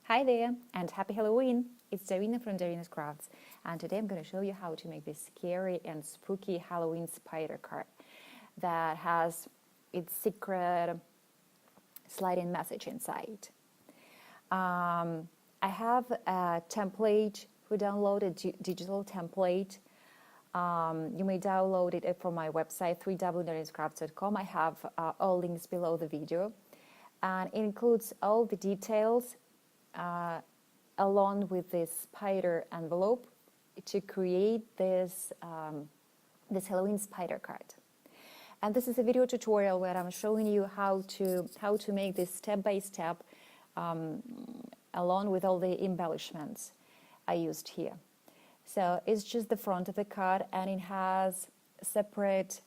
Hi there and happy Halloween! It's Darina from Darina's Crafts, and today I'm going to show you how to make this scary and spooky Halloween spider card that has its secret slide-in message inside. I have a template. We downloaded a digital template. You may download it from my website www.darinascrafts.com. I have all links below the video, and it includes all the details along with this spider envelope to create this Halloween spider card. And this is a video tutorial where I'm showing you how to make this step by step, along with all the embellishments I used here. So it's just the front of the card, and it has a separate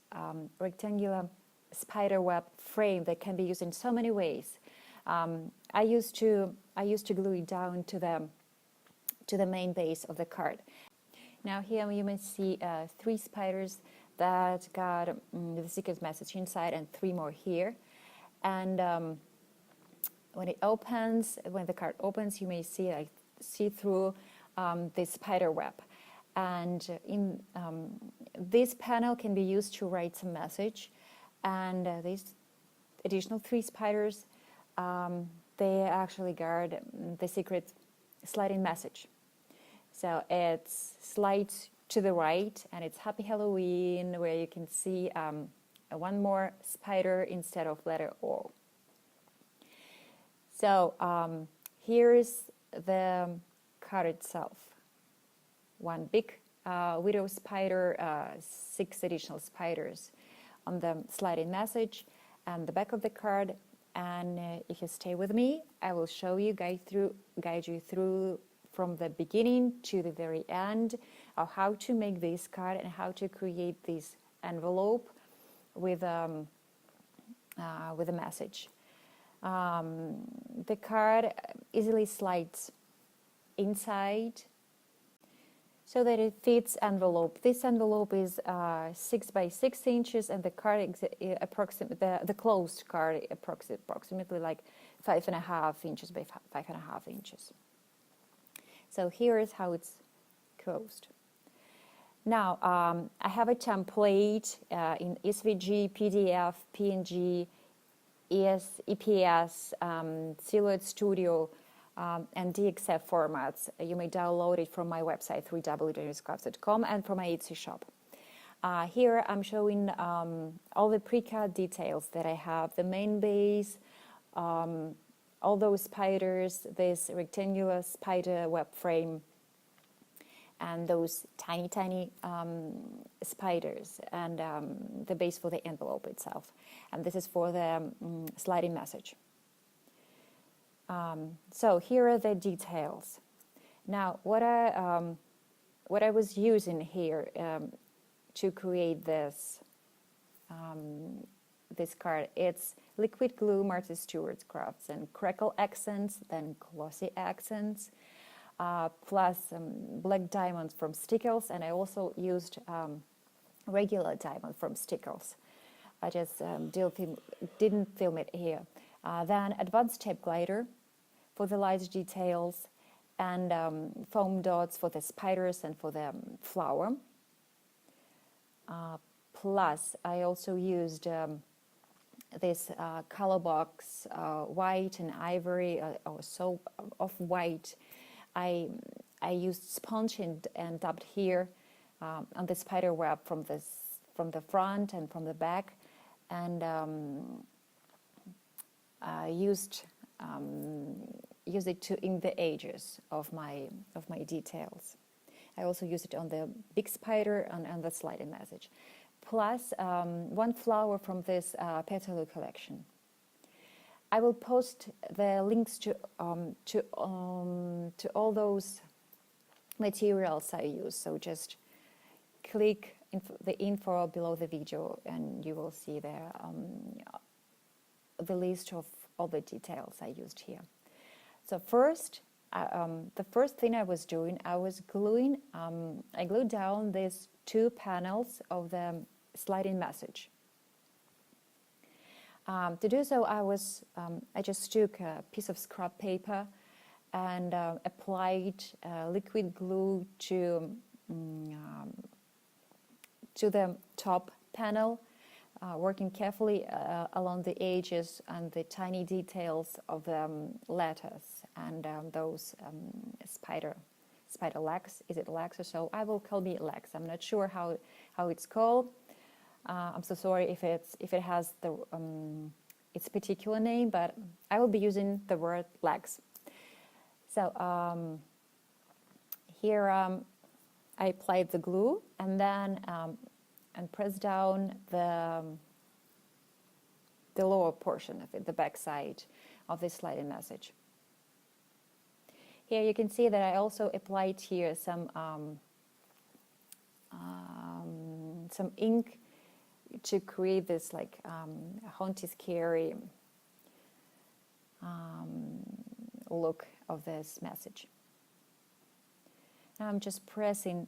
rectangular spider web frame that can be used in so many ways. I used to glue it down to the main base of the card. Now here you may see 3 spiders that got the secret message inside, and 3 more here. And when the card opens, you may see through the spider web. And in this panel can be used to write some message. And these additional 3 spiders, they actually guard the secret slide-in message. So it slides to the right, and it's Happy Halloween, where you can see one more spider instead of letter O. So here's the card itself. One big widow spider, 6 additional spiders on the slide-in message, and the back of the card. And if you stay with me, I will show you, guide you through from the beginning to the very end of how to make this card and how to create this envelope with a message. The card easily slides inside so that it fits envelope. This envelope is 6 by 6 inches, and the card the closed card approximately like 5.5 inches by 5.5 inches. So here is how it's closed. Now I have a template in SVG, PDF, PNG, EPS, Silhouette Studio, and DXF formats. You may download it from my website www.darinascrafts.com and from my Etsy shop. Here I'm showing all the pre-cut details that I have: the main base, all those spiders, this rectangular spider web frame, and those tiny spiders, and the base for the envelope itself. And this is for the sliding message. So here are the details. Now, what I was using here to create this card, it's liquid glue, Martha Stewart Crafts, and crackle accents, then glossy accents, plus black diamonds from Stickles, and I also used regular diamond from Stickles. I just didn't film it here. Then advanced tape glider for the light details, and foam dots for the spiders and for the flower. Plus, I also used this color box, white and ivory, or so of white. I used sponge and dabbed here on the spider web from the front and from the back, and I used it to ink the edges of my details. I also used it on the big spider and the sliding message. Plus 1 flower from this Petaloo collection. I will post the links to all those materials I use. So just click the info below the video, and you will see there the list of all the details I used here. So first, the first thing I was doing, I was gluing. I glued down these 2 panels of the sliding message. To do so, I just took a piece of scrap paper and applied liquid glue to the top panel, working carefully along the edges and the tiny details of the letters and those spider legs. Is it legs or so? I will call it legs. I'm not sure how it's called. I'm so sorry if it has the its particular name, but I will be using the word legs. So here I applied the glue and then and press down the lower portion of it, the back side of this sliding message. Here you can see that I also applied here some ink to create this like haunty, scary look of this message. Now I'm just pressing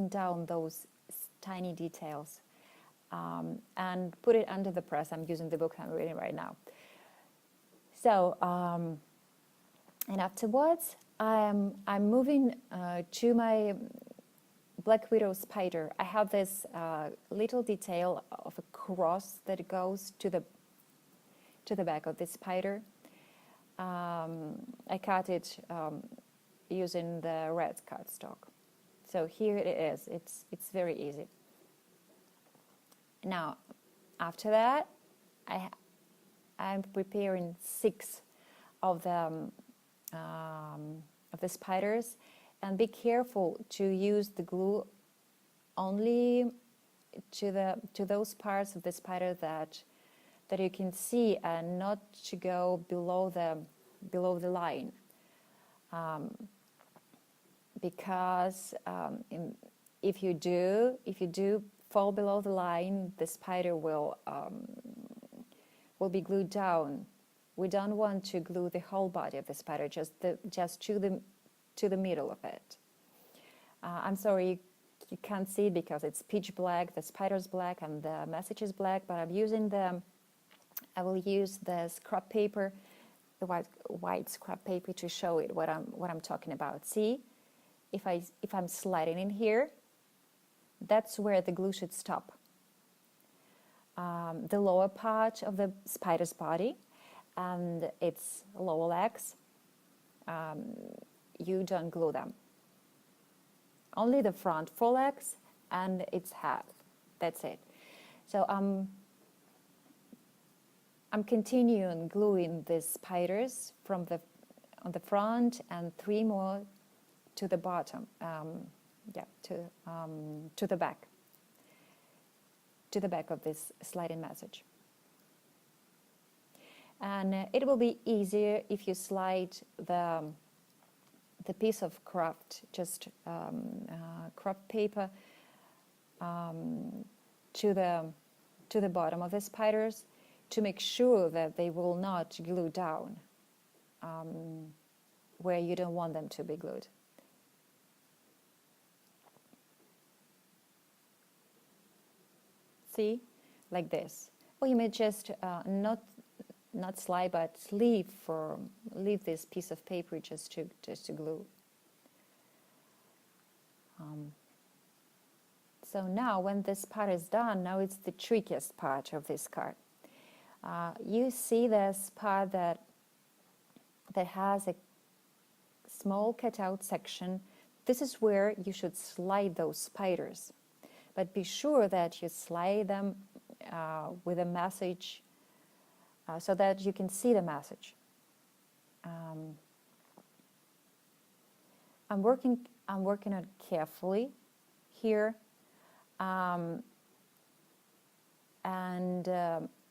down those tiny details and put it under the press. I'm using the book I'm reading right now. So and afterwards I'm moving to my Black Widow spider. I have this little detail of a cross that goes to the back of this spider. I cut it using the red cardstock. So here it is. It's very easy. Now, after that, I'm preparing 6 of the spiders, and be careful to use the glue only to those parts of the spider that you can see, and not to go below the line, because if you do fall below the line, the spider will be glued down. We don't want to glue the whole body of the spider, just to the middle of it. I'm sorry you can't see it because it's pitch black, the spider's black and the message is black, but I will use the scrap paper, the white scrap paper, to show it what I'm talking about. See, if I'm sliding in here, that's where the glue should stop. The lower part of the spider's body and its lower legs, you don't glue them. Only the front 4 legs and its head. That's it. So I'm continuing gluing these spiders on the front and 3 more to the bottom. To the back. To the back of this sliding message. And it will be easier if you slide the piece of craft, just craft paper, to the bottom of the spiders, to make sure that they will not glue down where you don't want them to be glued. See, like this. Or you may just not slide, but leave this piece of paper just to glue. So now, when this part is done, now it's the trickiest part of this card. You see this part that has a small cutout section. This is where you should slide those spiders, but be sure that you slide them with a message, so that you can see the message. I'm working on it carefully here, and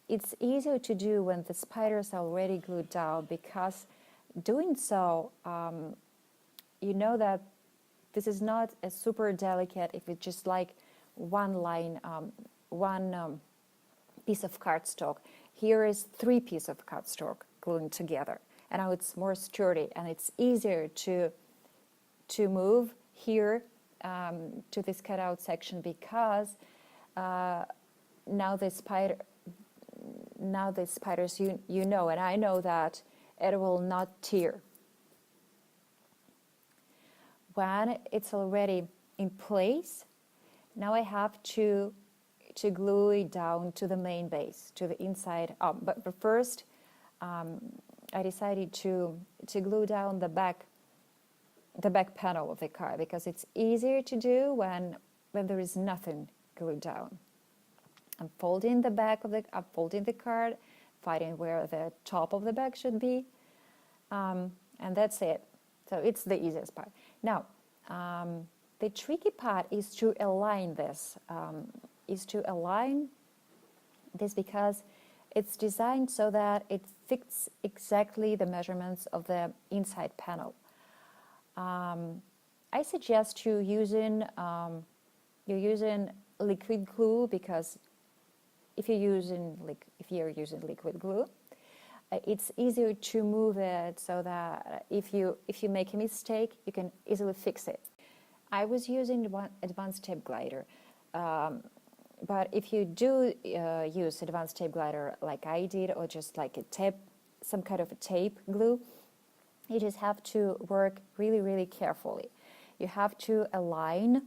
it's easier to do when the spiders are already glued down, because doing so, you know that this is not a super delicate, if it's just like one line, one piece of cardstock. Here is 3 pieces of cardstock gluing together, and now it's more sturdy and it's easier to move here to this cutout section, because now the spiders, you know, and I know that it will not tear when it's already in place, now I have to glue it down to the main base, to the inside. But first, I decided to glue down the back panel of the card, because it's easier to do when there is nothing glued down. I'm folding the card, finding where the top of the bag should be, and that's it. So it's the easiest part. Now, the tricky part is to align this. Because it's designed so that it fits exactly the measurements of the inside panel. I suggest you using liquid glue, because if you're using liquid glue, it's easier to move it, so that if you make a mistake, you can easily fix it. I was using one advanced tape glider, but if you do use advanced tape glider like I did, or just like some kind of a tape glue, you just have to work really, really carefully. You have to align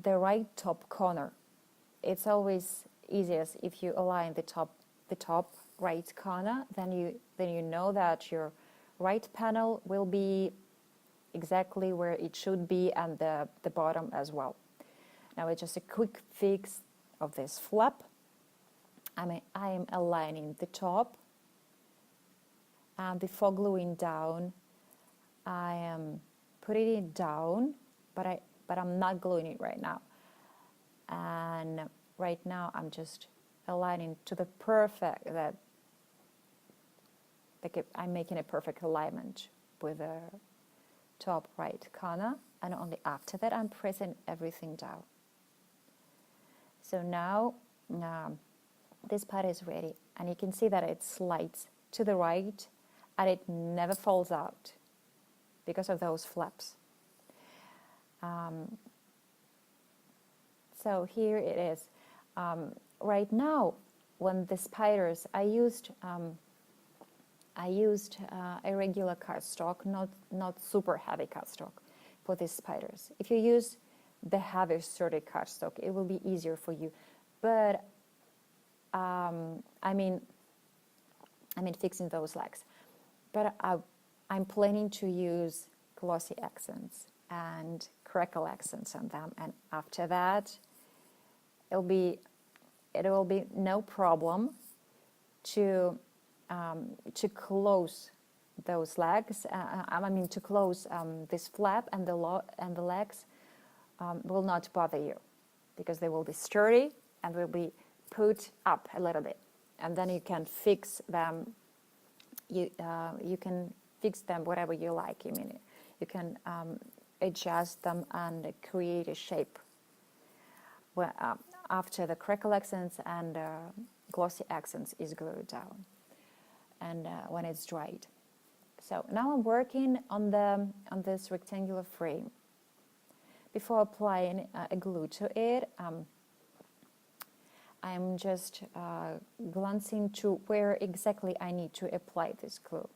the right top corner. It's always easiest if you align the top right corner, then you know that your right panel will be exactly where it should be, and the bottom as well. Now it's just a quick fix of this flap. I am aligning the top, and before gluing down, I am putting it down, but I'm not gluing it right now. And right now I'm just aligning to the perfect, I'm making a perfect alignment with the top right corner, and only after that I'm pressing everything down. So now this part is ready, and you can see that it slides to the right, and it never falls out because of those flaps. So here it is. Right now, when the spiders, I used a regular cardstock, not super heavy cardstock for these spiders. If you use the heavy sturdy cardstock, it will be easier for you. But I mean fixing those legs. But I'm planning to use glossy accents and crackle accents on them, and after that, it will be no problem to close those legs. To close this flap, and the legs will not bother you, because they will be sturdy and will be put up a little bit, and then you can fix them. You can fix them whatever you like. I mean, you can adjust them and create a shape after the crackle accents and glossy accents is glued down, and when it's dried. So now I'm working on this rectangular frame. Before applying a glue to it, I'm just glancing to where exactly I need to apply this glue.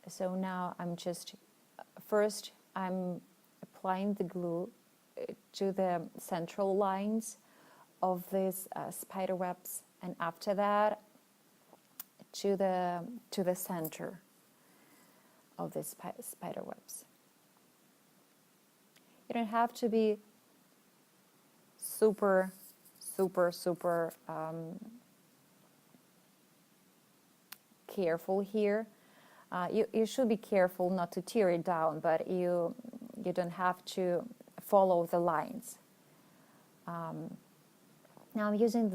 So now first I'm applying the glue to the central lines of these spider webs, and after that to the center of the spider webs. You don't have to be super careful here. You should be careful not to tear it down, but you don't have to follow the lines. Now I'm using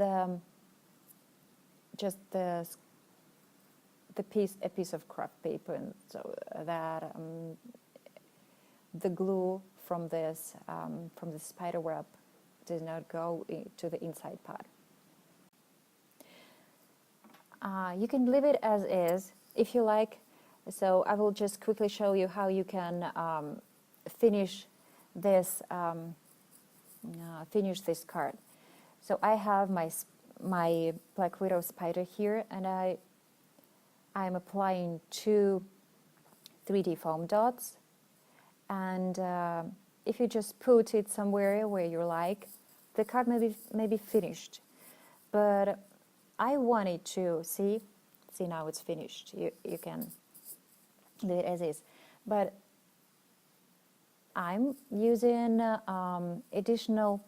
a piece of craft paper, and so that the glue from the spider web does not go to the inside part. You can leave it as is if you like. So I will just quickly show you how you can finish this card. So I have my Black Widow spider here, and I'm applying 2 3D foam dots, and if you just put it somewhere where you like, the card may be finished. But I wanted to see now it's finished. You can leave it as is. But I'm using additional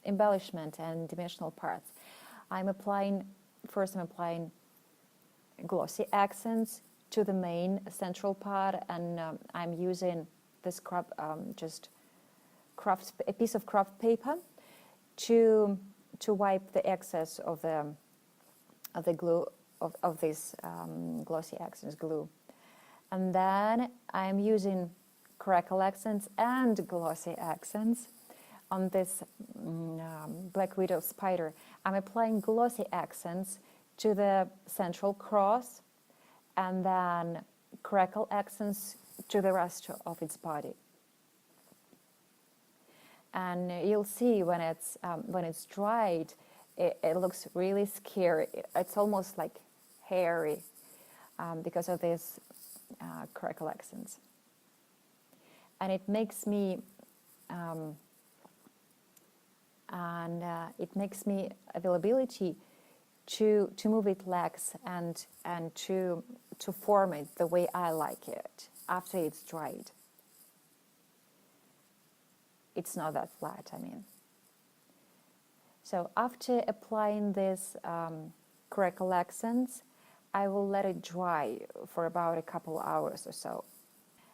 embellishment and dimensional parts. I'm applying glossy accents to the main central part, and I'm using this a piece of craft paper to wipe the excess of the glue of this glossy accents glue. And then I'm using crackle accents and glossy accents on this Black Widow spider. I'm applying glossy accents to the central cross, and then crackle accents to the rest of its body. And you'll see when it's dried, it looks really scary. It's almost like hairy because of these crackle accents. And it makes me availability to move it lax and to form it the way I like it after it's dried. It's not that flat, I mean. So after applying this crackle accents, I will let it dry for about a couple hours or so.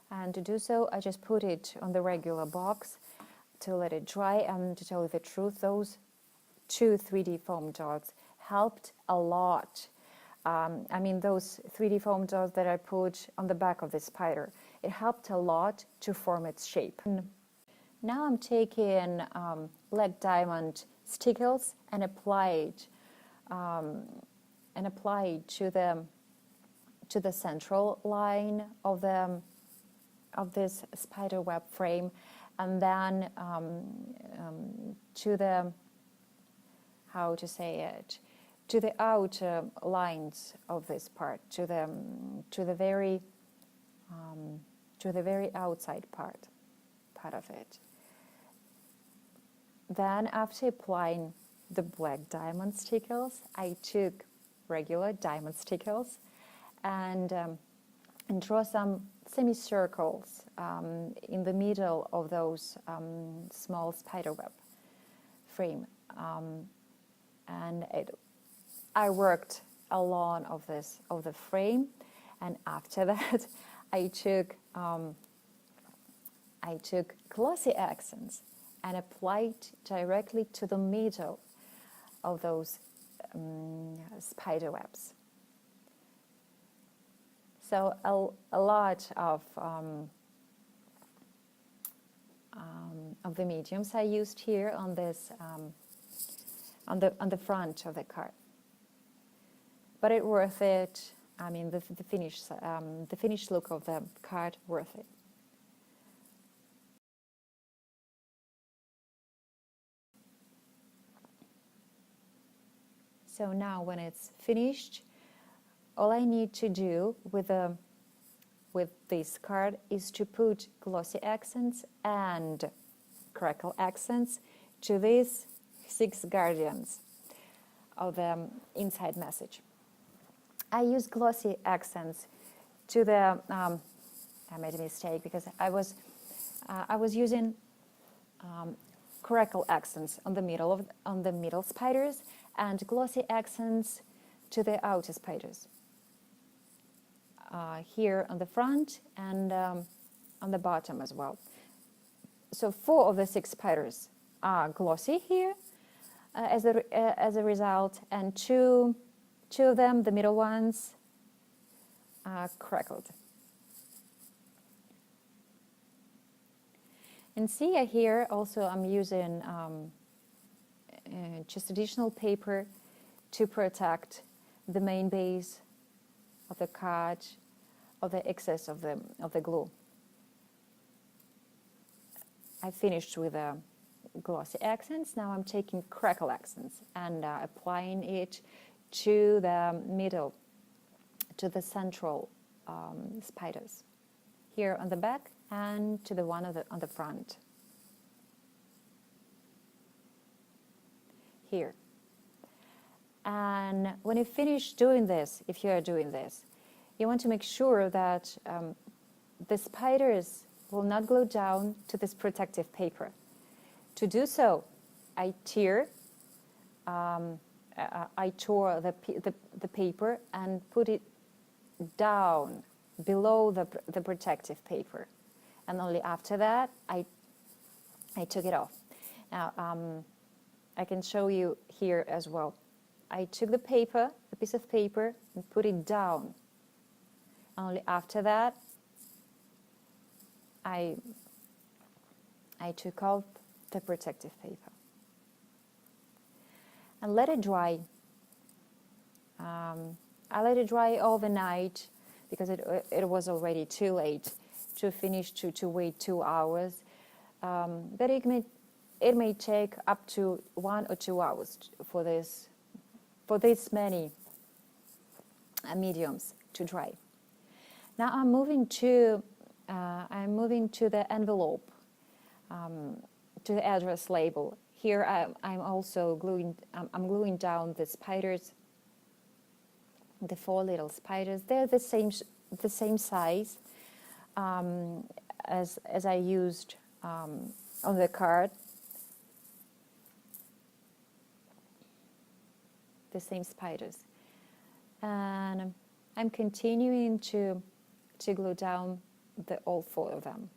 And to do so, I just put it on the regular box to let it dry. And to tell you the truth, those 2 3D foam dots helped a lot. I mean, those 3D foam dots that I put on the back of the spider, it helped a lot to form its shape. Now I'm taking black diamond stickles and apply it to the central line of this spider web frame, and then to the to the outer lines of this part, to the very outside part of it. Then, after applying the black diamond stickles, I took regular diamond stickles and draw some semicircles in the middle of those small spiderweb frame, and I worked along of the frame, and after that, I took glossy accents and applied directly to the middle of those spider webs. So a lot of the mediums I used here on this on the front of the card, but it worth it. I mean, the finished look of the card worth it. So now, when it's finished, all I need to do with this card is to put glossy accents and crackle accents to these 6 guardians of the inside message. I use glossy accents to the. I made a mistake because I was using crackle accents on the middle spiders and glossy accents to the outer spiders. Here on the front and on the bottom as well. So 4 of the 6 spiders are glossy here as a result, and two of them, the middle ones, are crackled. And see here also I'm using just additional paper to protect the main base of the card of the excess of the glue. I finished with glossy accents. Now I'm taking crackle accents and applying it to the middle, to the central spiders, here on the back and to the one on the front. Here. And when you finish doing this, if you are doing this, you want to make sure that the spiders will not glue down to this protective paper. To do so, I tore the paper and put it down below the protective paper, and only after that I took it off. Now I can show you here as well. I took the piece of paper, and put it down. Only after that I took off the protective paper and let it dry. I let it dry overnight because it was already too late to finish to wait 2 hours. But it may take up to 1 or 2 hours for this many mediums to dry. Now I'm moving to the envelope, to the address label. Here I'm also gluing down the spiders, the 4 little spiders. They're the same size as I used on the card. The same spiders, and I'm continuing to glue down all 4 of them.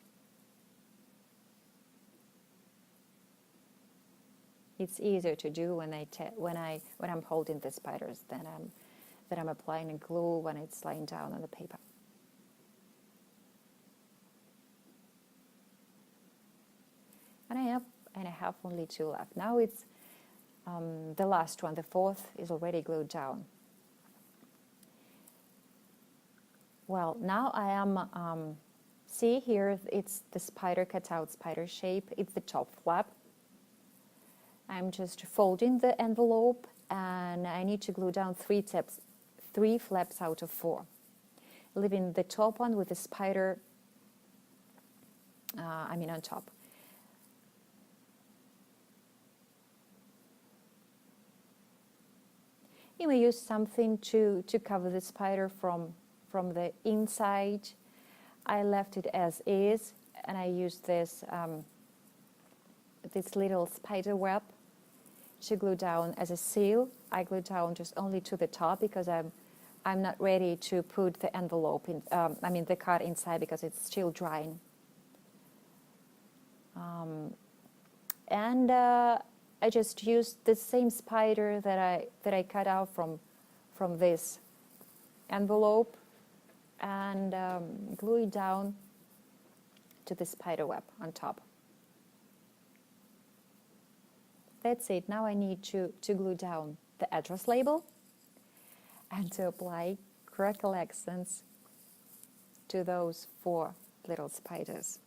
It's easier to do when I'm holding the spiders than I'm applying a glue when it's lying down on the paper. And I have only 2 left. Now it's the last one, the 4th, is already glued down. Well, now I am, see here, it's the spider cutout spider shape. It's the top flap. I'm just folding the envelope, and I need to glue down 3 flaps out of 4, leaving the top one with the spider, on top. You may use something to cover the spider from the inside. I left it as is, and I used this little spider web to glue down as a seal. I glue down just only to the top because I'm not ready to put the envelope in. The card inside because it's still drying. I just used the same spider that I cut out from this envelope and glue it down to the spider web on top. That's it. Now I need to glue down the address label and to apply crackle accents to those 4 little spiders.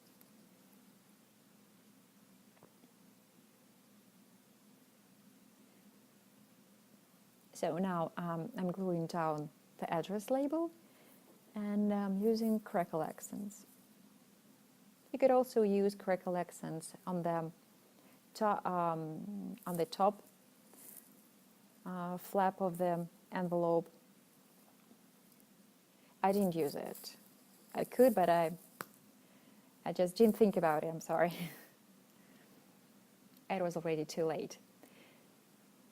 So now I'm gluing down the address label and using crackle accents. You could also use crackle accents on the top flap of the envelope. I didn't use it. I could, but I just didn't think about it. I'm sorry. It was already too late.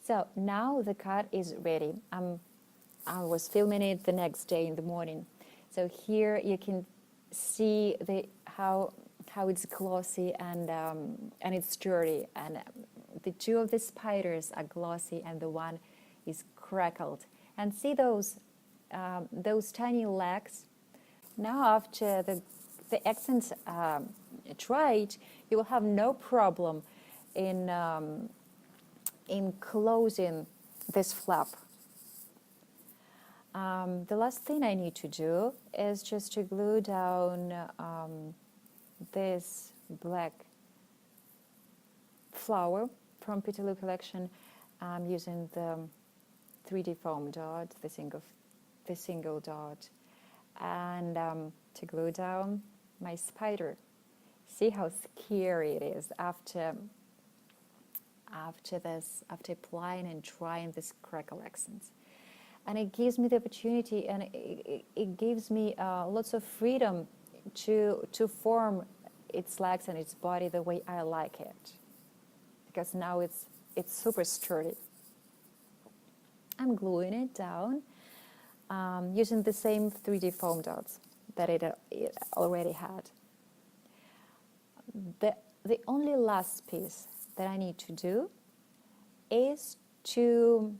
So now the card is ready. I was filming it the next day in the morning. So here you can see how it's glossy and it's sturdy. And the 2 of the spiders are glossy and the one is crackled. And see those tiny legs? Now after the accents dried, you will have no problem in closing this flap. The last thing I need to do is just to glue down this black flower from Petaloo collection. I'm using the 3D foam dot, the single dot, and to glue down my spider. See how scary it is after applying and trying this crackle accents. And it gives me the opportunity, and it gives me lots of freedom to form its legs and its body the way I like it, because now it's super sturdy. I'm gluing it down using the same 3D foam dots that it already had. The only last piece that I need to do is to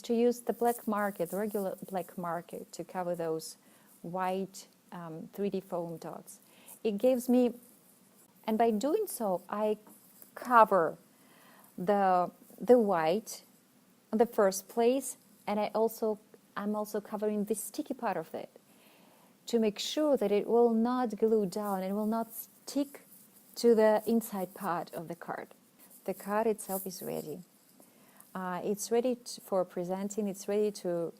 use the black marker, the regular black marker, to cover those white 3D foam dots. It gives me, and by doing so, I cover the white in the first place, and I'm also covering the sticky part of it to make sure that it will not glue down, it will not stick to the inside part of the card. The card itself is ready. It's ready for presenting. It's ready to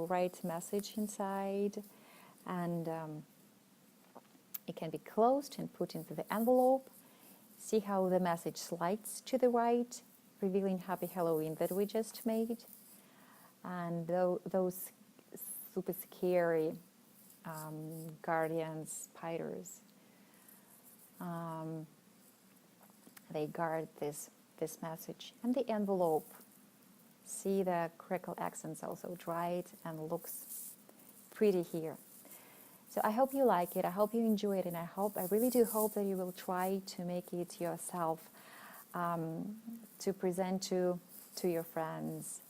write message inside, and it can be closed and put into the envelope. See how the message slides to the right, revealing Happy Halloween that we just made. And those super scary guardian spiders, they guard this message. And the envelope, see the crackle accents also dried and looks pretty here. So I hope you like it, I hope you enjoy it, and I really do hope that you will try to make it yourself, to present to your friends.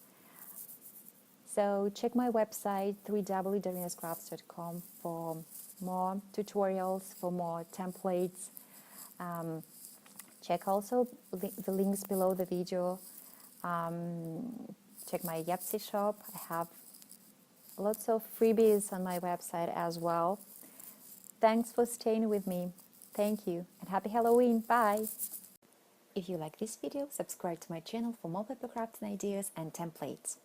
So check my website, www.darinascrafts.com, for more tutorials, for more templates. Check also the links below the video. Check my Etsy shop. I have lots of freebies on my website as well. Thanks for staying with me. Thank you, and happy Halloween. Bye. If you like this video, subscribe to my channel for more paper crafting ideas and templates.